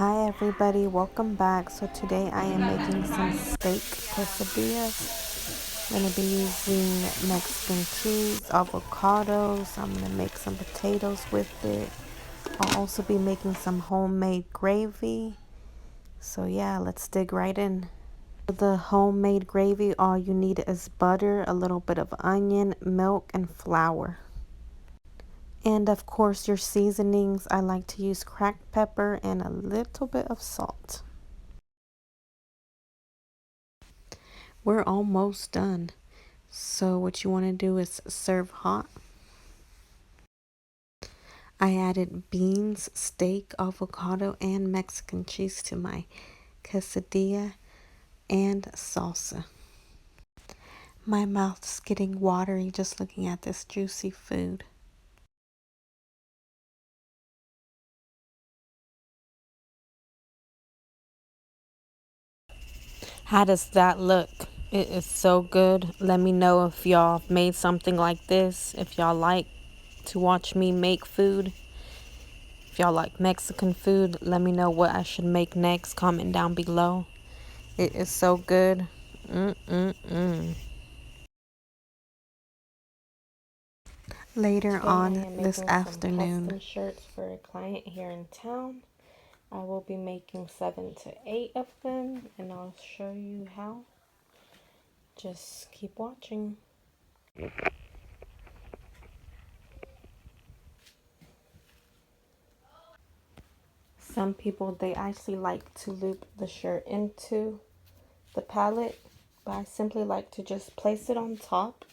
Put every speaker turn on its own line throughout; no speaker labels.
Hi everybody, welcome back. So today I am making some steak quesadillas. I'm going to be using Mexican cheese, avocados. I'm going to make some potatoes with it. I'll also be making some homemade gravy. So yeah, let's dig right in. For the homemade gravy, all you need is butter, a little bit of onion, milk, and flour. And of course your seasonings, I like to use cracked pepper and a little bit of salt. We're almost done. So what you want to do is serve hot. I added beans, steak, avocado, and Mexican cheese to my quesadilla and salsa. My mouth's getting watery just looking at this juicy food. How does that look? It is so good. Let me know if y'all made something like this. If y'all like to watch me make food. If y'all like Mexican food, let me know what I should make next. Comment down below. It is so good. Later on this afternoon, custom shirts for a client here in town. I will be making 7 to 8 of them, and I'll show you how. Just keep watching. Some people, they actually like to loop the shirt into the palette, but I simply like to just place it on top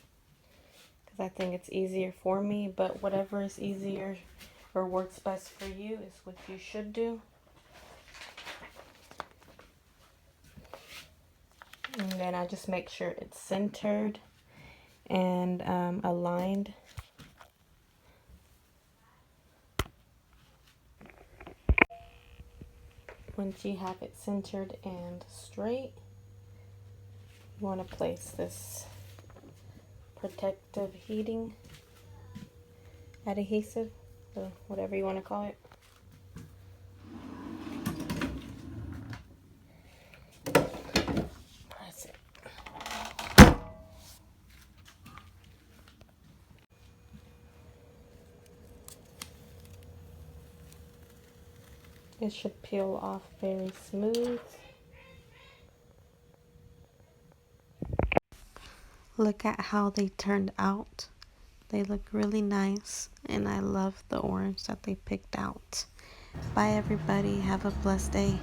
because I think it's easier for me. But whatever is easier or works best for you is what you should do. And then I just make sure it's centered and aligned. Once you have it centered and straight, you want to place this protective heating adhesive, or whatever you want to call it. Press it. It should peel off very smooth. Look at how they turned out. They look really nice, and I love the orange that they picked out. Bye everybody, have a blessed day.